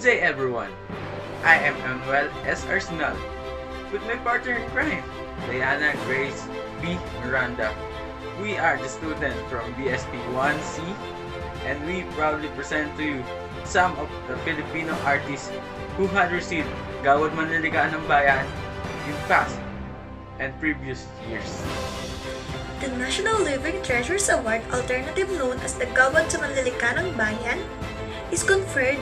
day everyone, I am Emmanuel S. with my partner in crime, Dianna Grace B. Miranda. We are the students from BSP 1C and we proudly present to you some of the Filipino artists who had received Gawad Manlilikha ng Bayan in past and previous years. The National Living Treasures Award, alternative known as the Gawad sa Manlilikha ng Bayan, is conferred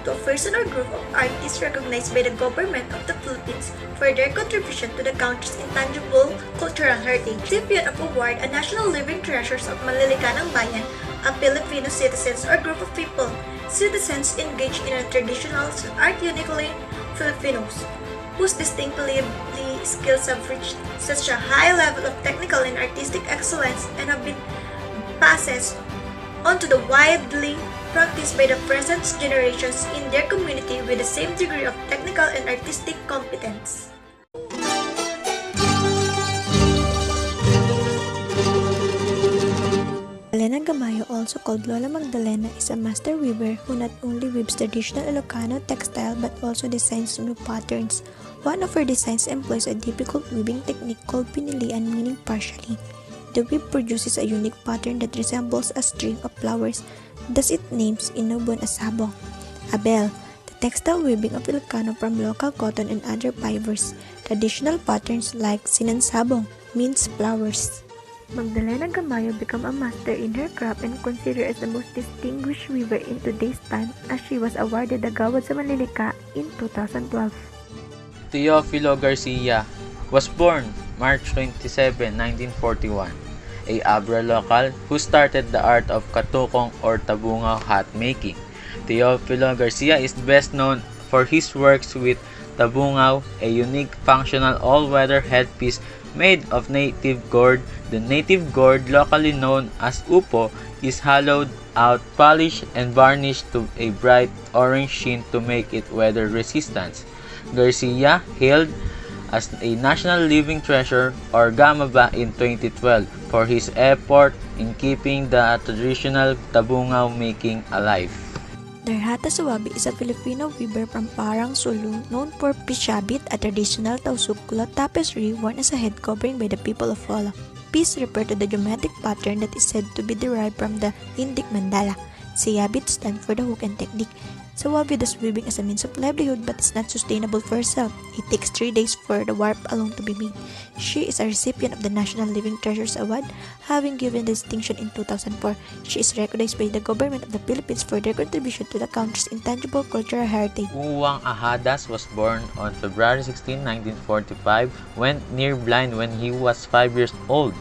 to a person or group of artists recognized by the government of the Philippines for their contribution to the country's intangible cultural heritage. Recipient of award, a National Living Treasures of Manlilikha ng Bayan, a Filipino citizens or group of people, citizens engaged in a traditional art uniquely Filipinos, whose distinctively skills have reached such a high level of technical and artistic excellence and have been passed on to the widely practiced by the present generations in their community with the same degree of technical and artistic competence. Magdalena Gamayo, also called Lola Magdalena, is a master weaver who not only weaves traditional Ilocano textile but also designs new patterns. One of her designs employs a difficult weaving technique called pinilian, meaning partially. The weave produces a unique pattern that resembles a string of flowers, thus it names inubon as sabong. Abel, the textile weaving of Ilocano from local cotton and other fibers. Traditional patterns like sinansabong means flowers. Magdalena Gamayo became a master in her craft and considered as the most distinguished weaver in today's time as she was awarded the Gawad sa Manlilikha in 2012. Teofilo Garcia was born March 27, 1941, a Abra local who started the art of katukong or tabungaw hat making. Teofilo Garcia is best known for his works with tabungaw, a unique functional all-weather headpiece made of native gourd. The native gourd, locally known as upo, is hollowed out, polished, and varnished to a bright orange sheen to make it weather resistant. Garcia hailed as a National Living Treasure or GAMABA in 2012 for his effort in keeping the traditional tabungaw making alive. Darhata Suwabi is a Filipino weaver from Parang, Sulu, known for pishabit, a traditional tausugkulot tapestry worn as a head covering by the people of Wala. Pis refer to the geometric pattern that is said to be derived from the Indic mandala. Sayabit stands for the hook and technique. Suwabi does weaving as a means of livelihood but is not sustainable for herself. It takes 3 days for the warp alone to be made. She is a recipient of the National Living Treasures Award, having given the distinction in 2004. She is recognized by the government of the Philippines for their contribution to the country's intangible cultural heritage. Uwang Ahadas was born on February 16, 1945, went near blind when he was 5 years old.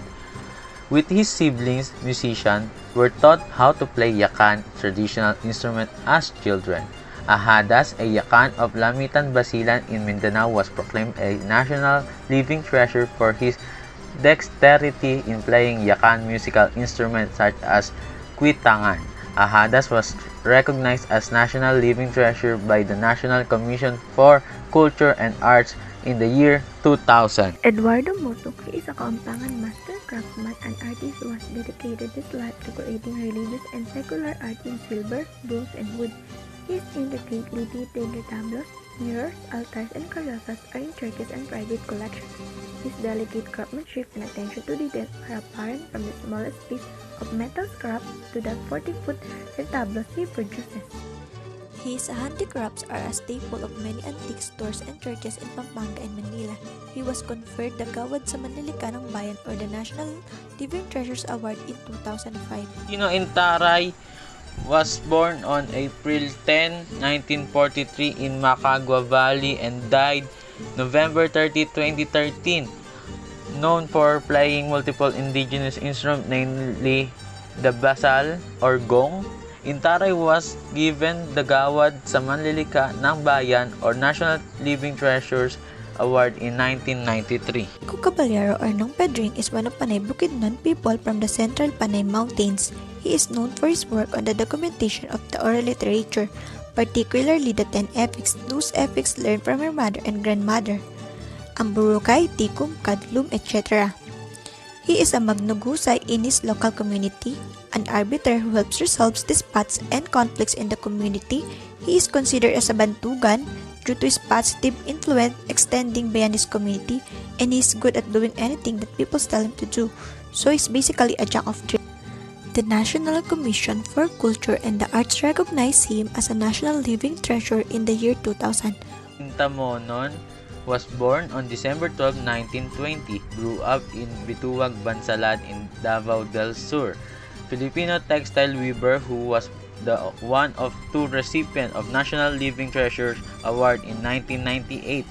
With his siblings, musicians, were taught how to play yakan, traditional instrument, as children. Ahadas, a yakan of Lamitan Basilan in Mindanao, was proclaimed a national living treasure for his dexterity in playing yakan musical instruments such as kwitangan. Ahadas was recognized as National Living Treasure by the National Commission for Culture and Arts in the year 2000. Eduardo Motok is a Kaampangan master craftsman and artist who has dedicated his life to creating religious and secular art in silver, bronze, and wood. His intricately detailed retablos, mirrors, altars, and carrozas are in churches and private collections. His delicate craftsmanship and attention to detail are apparent from the smallest piece of metal scrap to the 40-foot retablos he produces. His handicrafts are a staple of many antique stores and churches in Pampanga and Manila. He was conferred the Gawad sa Manlilikha ng Bayan or the National Living Treasures Award in 2005. Intaray was born on April 10, 1943 in Macagua Valley and died November 30, 2013. Known for playing multiple indigenous instruments, namely the basal or gong, Intaray was given the Gawad sa Manlilikha ng Bayan or National Living Treasures Award in 1993. Nico Caballero or Nong Pedring is one of Panay Bukidnon people from the Central Panay Mountains. He is known for his work on the documentation of the oral literature, particularly the 10 epics, those epics learned from her mother and grandmother, ang Burukay, Tikum, Kadlum, etc. He is a magnugusay in his local community, an arbiter who helps resolve disputes and conflicts in the community. He is considered as a bantugan due to his positive influence extending beyond his community, and he is good at doing anything that people tell him to do. So he's basically a jack of trades. The National Commission for Culture and the Arts recognized him as a National Living Treasure in the year 2000. Tamonon was born on December 12, 1920, grew up in Bituag, Bansalan in Davao del Sur. Filipino textile weaver who was the one of two recipients of National Living Treasure Award in 1998.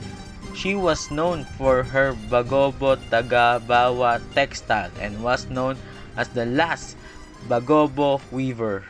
She was known for her Bagobo Tagabawa textile and was known as the last Bagobo weaver.